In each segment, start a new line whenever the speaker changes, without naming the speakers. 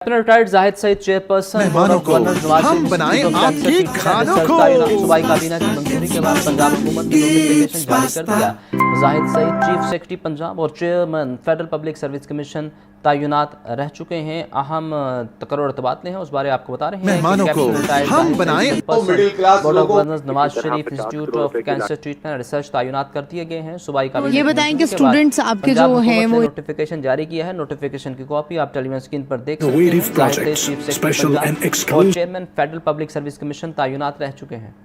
Retired Zahid Saeed chairperson
मेहमानों को हम बनाएं आपके खानों को।
सूबाई काबीना की मंजूरी के बाद पंजाब हुकूमत ने नोटिफिकेशन जारी कर दिया। जाहिद सईद चीफ सेक्रेटरी पंजाब और chairman federal public service commission तैनात रह चुके हैं। अहम तकर्रुर तबादले हैं, उस बारे आपको बता रहे हैं।
मेहमानों को हम बनाएं
board of governors Nawaz Sharif institute of cancer treatment research तैनात कर दिए गए हैं। सूबाई काबीना
ये बताएं कि स्टूडेंट्स आपके जो हैं वो
नोटिफिकेशन जारी किया है। नोटिफिकेशन की कॉपी आप टेलीविजन स्क्रीन पर देख सकते
Creative
हैं।
projects, special and
और
exclusive.
Chairman federal public service commission तैनात रह चुके हैं।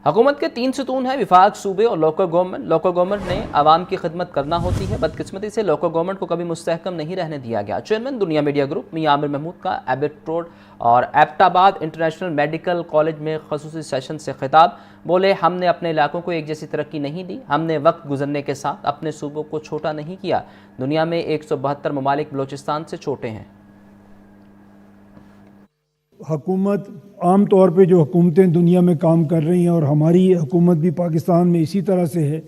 हुकूमत के 3 सतून हैं, विफाक, सूबे और लोकल गवर्नमेंट। लोकल गवर्नमेंट ने आवाम की खिदमत करना होती है। बदकिस्मती से लोकल गवर्नमेंट को कभी मुस्तहकम नहीं रहने दिया गया। चेयरमैन दुनिया मीडिया ग्रुप मियां आमिर महमूद का एबट रोड और एबटाबाद इंटरनेशनल मेडिकल कॉलेज में खसूसी सेशन से खिताब। बोले, हमने अपने इलाकों को एक जैसी तरक्की नहीं दी, हमने वक्त गुजरने के साथ अपने सूबों को छोटा नहीं किया। दुनिया में 172 ममालिक बलोचिस्तान से छोटे हैं।
हुकूमत आम तौर पे जो हुकूमतें दुनिया में काम कर रही हैं और हमारी हुकूमत भी पाकिस्तान में इसी तरह से है,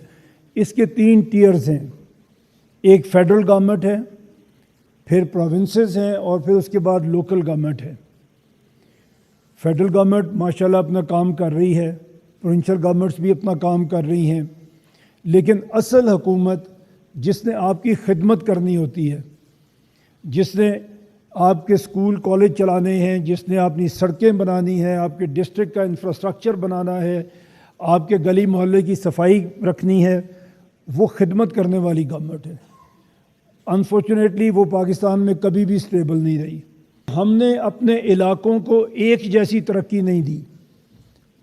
इसके 3 टियर्स हैं। एक फेडरल गवर्नमेंट है, फिर प्रोविंसेस हैं और फिर उसके बाद लोकल गवर्नमेंट है। फेडरल गवर्नमेंट माशाल्लाह अपना काम कर रही है, प्रोविंशियल गवर्नमेंट्स भी अपना काम कर रही हैं, लेकिन असल हुकूमत जिसने आपकी खिदमत करनी होती है, जिसने आपके स्कूल कॉलेज चलाने हैं, जिसने अपनी सड़कें बनानी हैं, आपके डिस्ट्रिक्ट का इंफ्रास्ट्रक्चर बनाना है, आपके गली मोहल्ले की सफाई रखनी है, वो खिदमत करने वाली गवर्नमेंट है। अनफॉर्चुनेटली वो पाकिस्तान में कभी भी स्टेबल नहीं रही। हमने अपने इलाकों को एक जैसी तरक्की नहीं दी।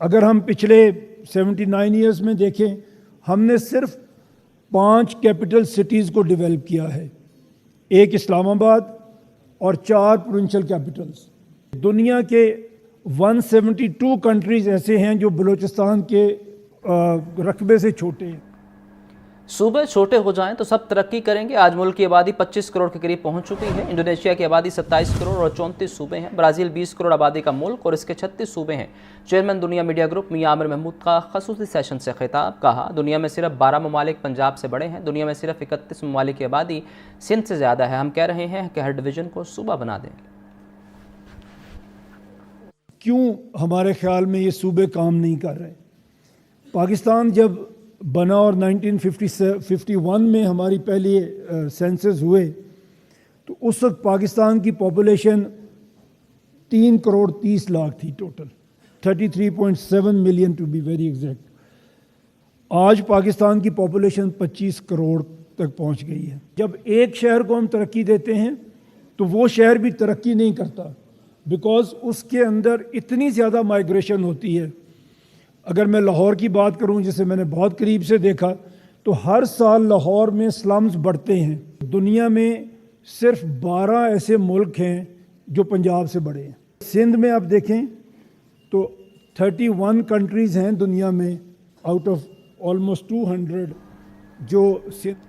अगर हम पिछले 79 ईयर्स में देखें, हमने सिर्फ 5 कैपिटल सिटीज़ को डेवलप किया है, एक इस्लामाबाद और 4 प्रोविंशियल कैपिटल्स। दुनिया के 172 कंट्रीज़ ऐसे हैं जो बलूचिस्तान के रकबे से छोटे हैं।
सूबे छोटे हो जाएं तो सब तरक्की करेंगे। आज मुल्क की आबादी 25 करोड़ के करीब पहुंच चुकी है। इंडोनेशिया की आबादी 27 करोड़ और 34 सूबे हैं। ब्राज़ील 20 करोड़ आबादी का मुल्क और इसके 36 सूबे हैं। चेयरमैन दुनिया मीडिया ग्रुप मियां आमिर महमूद का खसूसी सेशन से खिताब। कहा, दुनिया में सिर्फ 12 ममालिक पंजाब से बड़े हैं। दुनिया में सिर्फ 31 ममालिक की आबादी सिंध से ज़्यादा है। हम कह रहे हैं कि हर डिवीज़न को सूबा बना दें।
क्यों हमारे ख्याल में ये सूबे काम नहीं कर रहे? पाकिस्तान जब बना और 1951 में हमारी पहली सेंसस हुए तो उस वक्त पाकिस्तान की पॉपुलेशन 3 करोड़ 30 लाख थी total, 33.7 million to be very exact. आज पाकिस्तान की पॉपुलेशन 25 करोड़ तक पहुंच गई है। जब एक शहर को हम तरक्की देते हैं तो वो शहर भी तरक्की नहीं करता, बिकॉज उसके अंदर इतनी ज़्यादा माइग्रेशन होती है। अगर मैं लाहौर की बात करूं, जिसे मैंने बहुत करीब से देखा, तो हर साल लाहौर में स्लम्स बढ़ते हैं। दुनिया में सिर्फ 12 ऐसे मुल्क हैं जो पंजाब से बड़े हैं। सिंध में आप देखें तो 31 कंट्रीज़ हैं दुनिया में आउट ऑफ ऑलमोस्ट 200 जो Sindh.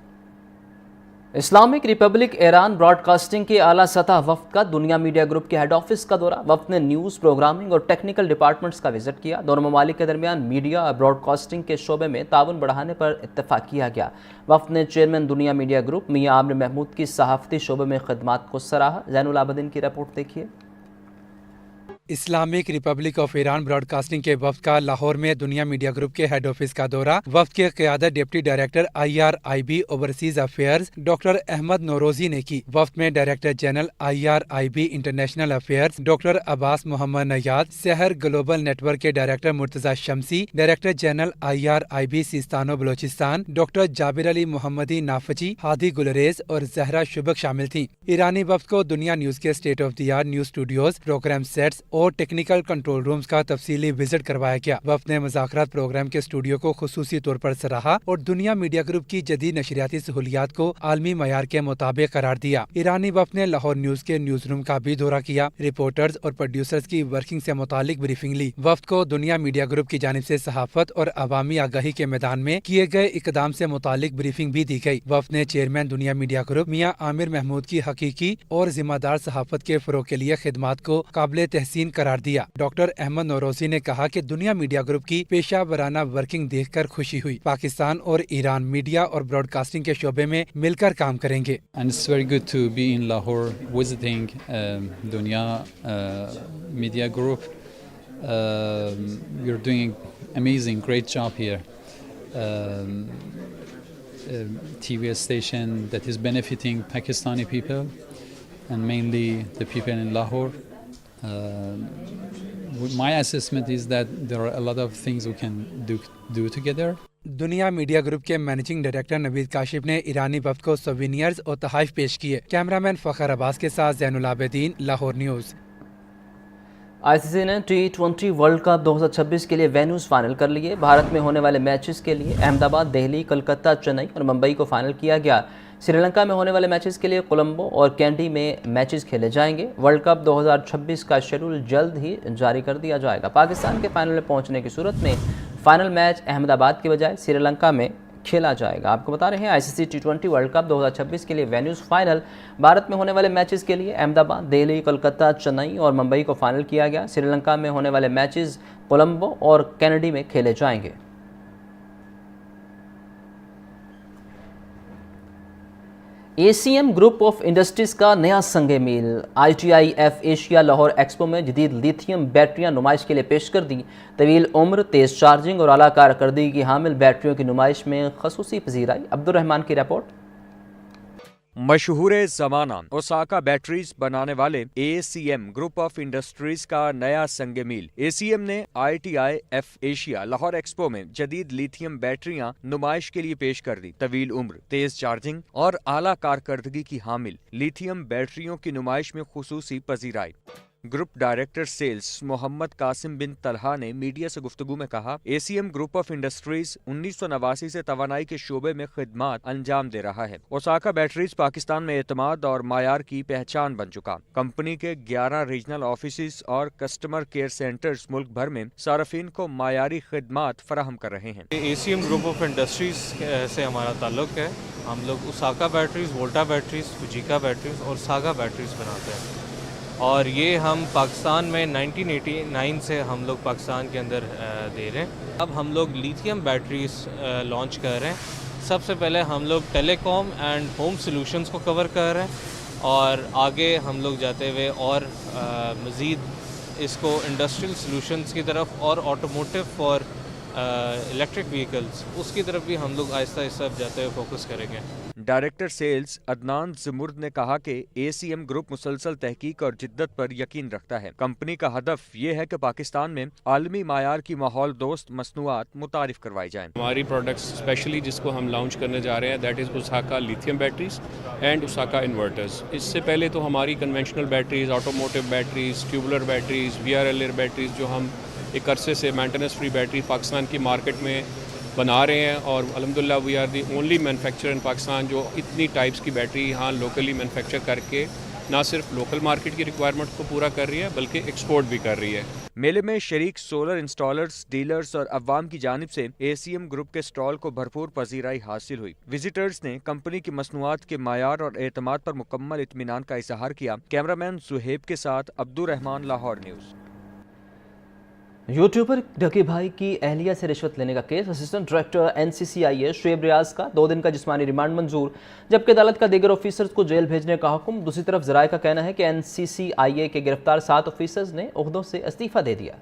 Islamic Republic Iran broadcasting के आला सतह वफ्द का दुनिया मीडिया ग्रुप के हेड ऑफिस का दौरा। वफ्द ने न्यूज़, प्रोग्रामिंग और टेक्निकल डिपार्टमेंट्स का विजिट किया। दोनों ममालिक के दरमियान मीडिया और ब्रॉडकास्टिंग के शोबे में ताउन बढ़ाने पर इत्तफाक किया गया। वफ्द ने चेयरमैन दुनिया मीडिया ग्रुप मियां आमिर महमूद की सहाफ़ती शोबे में खिदमात को सराहा। ज़ैनुल आबदीन की रिपोर्ट देखिए।
Islamic Republic of Iran broadcasting के वफ्द का लाहौर में दुनिया मीडिया ग्रुप के हेड ऑफिस का दौरा। वफ्द के क़यादत deputy director IRIB overseas affairs doctor Ahmad Nowruzi ने की। वफ्द में director general IRIB international affairs doctor Abbas Mohammad Nayyad, Sahar global network के director Murtaza Shamsi, director general IRIB सिस्तानो Baluchestan doctor Jabir Ali Mohammadi Nafchi, Hadi Gulrez और Zahra शुबक शामिल थीं। ईरानी वफ्द को दुनिया न्यूज़ के state of the art news studios, program sets और technical control rooms का तफसीली विजिट करवाया गया। वफ्द ने मुज़ाकरात प्रोग्राम के स्टूडियो को खुसूसी तौर पर सराहा और दुनिया मीडिया ग्रुप की जदीद नशरियाती सहूलियात को आलमी मयार के मुताबिक करार दिया। ईरानी वफ्द ने लाहौर न्यूज़ के न्यूज रूम का भी दौरा किया। रिपोर्टर्स और प्रोड्यूसर्स की वर्किंग से मुतालिक ब्रीफिंग ली। वफ्द को दुनिया मीडिया ग्रुप की जानिब से सहाफत और अवामी आगाही के मैदान में किए गए इकदाम से मुतालिक ब्रीफिंग भी दी गई। वफ्द ने चेयरमैन दुनिया मीडिया ग्रुप मियां आमिर महमूद की हकीकी और जिम्मेदार सहाफत के फरोग के लिए खिदमात को काबिल तहसीन मुमकिन करार दिया। डॉक्टर अहमद नौरोजी ने कहा कि दुनिया मीडिया ग्रुप की पेशा वराना वर्किंग देखकर खुशी हुई। पाकिस्तान और ईरान मीडिया और ब्रॉडकास्टिंग के शोबे में मिलकर काम करेंगे।
And it's very good to be in Lahore visiting Dunya Media Group. You're doing amazing, great job here. TV station that is benefiting Pakistani people and mainly the people in Lahore. My assessment is that there are a lot of things we can do together.
दुनिया media group के managing director Naveed Kashif ने ईरानी वफ्द को souvenirs और तोहफे पेश किए। Cameraman फखर अब्बास के साथ ज़ैनुल आबिदीन, लाहौर न्यूज़।
आईसीसी ने T20 वर्ल्ड कप 2026 के लिए वेन्यूज फाइनल कर लिए। भारत में होने वाले मैचेस के लिए अहमदाबाद, दिल्ली, कोलकाता, चेन्नई और मुंबई को फाइनल किया गया। श्रीलंका में होने वाले मैचेस के लिए कोलंबो और कैंडी में मैचेस खेले जाएंगे। वर्ल्ड कप 2026 का शेड्यूल जल्द ही जारी कर दिया जाएगा। पाकिस्तान के फाइनल में पहुंचने की सूरत में फाइनल मैच अहमदाबाद के बजाय श्रीलंका में खेला जाएगा। आपको बता रहे हैं आईसीसी T20 वर्ल्ड कप 2026 के लिए वेन्यूज फाइनल। भारत में होने वाले मैचेस के लिए अहमदाबाद, दिल्ली, कोलकाता, चेन्नई और मुंबई को फाइनल किया गया। श्रीलंका में होने वाले मैचेस कोलंबो और कैनेडी में खेले जाएंगे। एसीएम ग्रुप ऑफ इंडस्ट्रीज का नया संग मील। ITIF एशिया लाहौर एक्सपो में जदीद लिथियम बैटरियां नुमाइश के लिए पेश कर दी। तवील उम्र, तेज़ चार्जिंग और आला कारकर्दगी की हामिल बैटरियों की नुमाइश में खसूसी पजीराई। अब्दुर्रहमान की रिपोर्ट।
मशहूर ज़माना ओसाका बैटरीज बनाने वाले ACM ग्रुप ऑफ इंडस्ट्रीज का नया संग मील। ACM ने ITIF एशिया लाहौर एक्सपो में जदीद लिथियम बैटरियां नुमाइश के लिए पेश कर दी। तवील उम्र, तेज चार्जिंग और आला कारकर्दगी की हामिल लिथियम बैटरियों की नुमाइश में खुसूसी पजीराई। Group director sales Mohammad Qasim bin Talha ने मीडिया से गुफ्तगू में कहा, ACM ग्रुप ऑफ इंडस्ट्रीज 1989 से तवानाई के शोबे में खिदमात अंजाम दे रहा है। ओसाका बैटरीज पाकिस्तान में एतमाद और मायार की पहचान बन चुका। कंपनी के 11 रीजनल ऑफिस और कस्टमर केयर सेंटर्स मुल्क भर में सार्फिन को मायारी खिदमात फराहम कर रहे हैं।
ACM ग्रुप ऑफ इंडस्ट्रीज से हमारा ताल्लुक है। हम लोग ओसाका बैटरीज, वोल्टा बैटरीज, फुजीका बैटरीज और सागा बैटरीज बनाते हैं और ये हम पाकिस्तान में 1989 से हम लोग पाकिस्तान के अंदर दे रहे हैं। अब हम लोग लिथियम बैटरीज लॉन्च कर रहे हैं। सबसे पहले हम लोग टेलीकॉम एंड होम सॉल्यूशंस को कवर कर रहे हैं और आगे हम लोग जाते हुए और मज़ीद इसको इंडस्ट्रियल सॉल्यूशंस की तरफ और ऑटोमोटिव फॉर इलेक्ट्रिक व्हीकल्स उसकी तरफ भी हम लोग आहिस्ता आहिस्ता जाते हुए फोकस करेंगे।
डायरेक्टर सेल्स अदनान ज़मुर्द ने कहा कि ACM ग्रुप मुसलसल तहकीक और जिद्दत पर यकीन रखता है। कंपनी का हदफ ये है कि पाकिस्तान में आलमी मायार की माहौल दोस्त मसनूआत मुतारिफ करवाई जाएं।
हमारी प्रोडक्ट्स स्पेशली जिसको हम लॉन्च करने जा रहे हैं that is Osaka lithium batteries and Osaka inverters. इससे पहले तो हमारी conventional batteries, automotive batteries, tubular batteries, VRLR batteries जो हम एक अरसे से मेंटेनेंस फ्री बैटरी पाकिस्तान की मार्केट में बना रहे हैं और अल्हम्दुलिल्लाह we are the only manufacturer in Pakistan जो इतनी टाइप्स की बैटरी यहाँ लोकली मैन्युफैक्चर करके ना सिर्फ लोकल मार्केट की रिक्वायरमेंट को पूरा कर रही है बल्कि एक्सपोर्ट भी कर रही है।
मेले में शरीक सोलर इंस्टॉलर्स, डीलर्स और अवाम की जानिब से ACM ग्रुप के स्टॉल को भरपूर पजीराई हासिल हुई। विजिटर्स ने कंपनी की मसनूआत के मायार और एतमाद पर मुकम्मल इत्मीनान का इजहार किया। कैमरामैन सुहेब के साथ अब्दुर्रहमान, लाहौर न्यूज़।
यूट्यूबर ढकी भाई की अहलिया से रिश्वत लेने का case. Assistant director NCCIA Shoaib Riaz का 2 दिन का जिस्मानी रिमांड मंजूर, जबकि अदालत का दीगर ऑफिसर्स को जेल भेजने का हुक्म। दूसरी तरफ जराये का कहना है कि NCCIA के गिरफ्तार 7 ऑफिसर्स ने ओहदों से इस्तीफा दे दिया।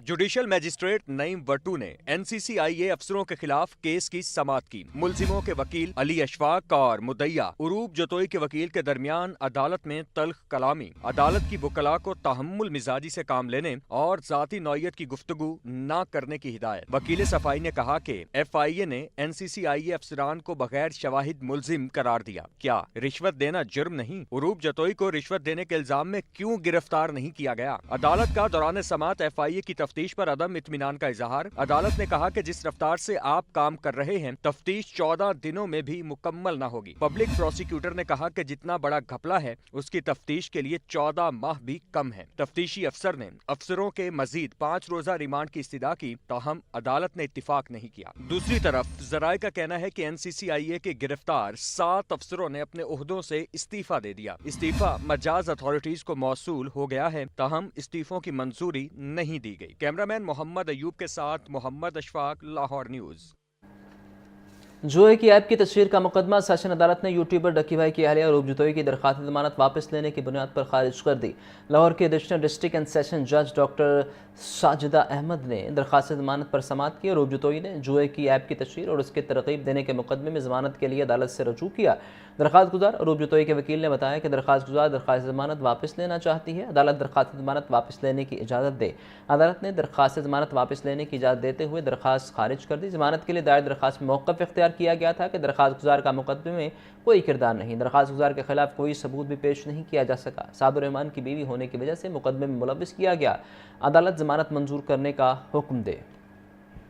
जुडिशल मजिस्ट्रेट नईम वट्टू ने NCCIA अफसरों के खिलाफ केस की समाअत की। मुलजिमों के वकील अली अशफाक और मुद्दईया उरूब जतोई के वकील के दरमियान अदालत में तल्ख कलामी। अदालत की वकला को तहम्मुल मिजाजी से काम लेने और जाती नौयत की गुफ्तगू न करने की हिदायत। वकील सफाई ने कहा कि FIA ने NCCIA अफसरान को बगैर शवाहिद मुलजिम करार दिया। क्या रिश्वत देना जुर्म नहीं? उरूब जतोई को रिश्वत देने के इल्जाम में क्यों गिरफ्तार नहीं किया गया? अदालत का दौरान समाअत FIA की तफ्तीश पर अदम इत्मीनान का इजहार। अदालत ने कहा कि जिस रफ्तार से आप काम कर रहे हैं, तफ्तीश 14 दिनों में भी मुकम्मल न होगी। पब्लिक प्रोसिक्यूटर ने कहा कि जितना बड़ा घपला है उसकी तफ्तीश के लिए 14 माह भी कम है। तफ्तीशी अफसर ने अफसरों के मजीद 5 रोजा रिमांड की इस्तदा की, ताहम अदालत ने इत्तिफाक नहीं किया। दूसरी तरफ जराये का कहना है कि NCCIA के गिरफ्तार 7 अफसरों ने अपने ओहदों से इस्तीफा दे दिया। इस्तीफा मजाज अथॉरिटीज को मौसूल हो गया है, ताहम इस्तीफों की मंजूरी नहीं दी गई। कैमरामैन मोहम्मद अयूब के साथ मोहम्मद अशफाक, लाहौर न्यूज।
जुए की ऐप की तशहीर का मुकदमा सेशन अदालत ने यूट्यूबर डक्की भाई की अहलिया और उपजुतोई की दरख्वास्त जमानत वापस लेने की बुनियाद पर खारिज कर दी। लाहौर के एडिशनल डिस्ट्रिक्ट एंड सेशन जज डॉक्टर साजिदा अहमद ने दरख्वास्त जमानत पर समाअत की और उपजुतोई ने जुए की ऐप की तशहीर और उसके तरकीब देने के मुकदमे में जमानत के लिए अदालत से रजू किया। दरख्वास्त गुजार और उपजुतोई के वकील ने बताया कि दरख्वास्त गुजार दरख्वास्त जमानत वापस लेना चाहती है। अदालत दरख्वास्त जमानत वापस लेने की इजाज़त दे। अदालत ने दरख्वास्त जमानत वापस लेने की इजाज़त देते हुए दरख्वास्त खारिज कर दी। जमानत के लिए दायर दरख्वास्त में मौक़िफ़ इख्तियार किया गया था कि दरख्वास्त गुजार का मुकदमे में कोई किरदार नहीं, दरख्वास्त गुजार के खिलाफ कोई सबूत भी पेश नहीं किया जा सका। सादुर रहमान की बीवी होने की वजह से मुकदमे में मुलव्विस किया गया। अदालत जमानत मंजूर करने का हुक्म दे।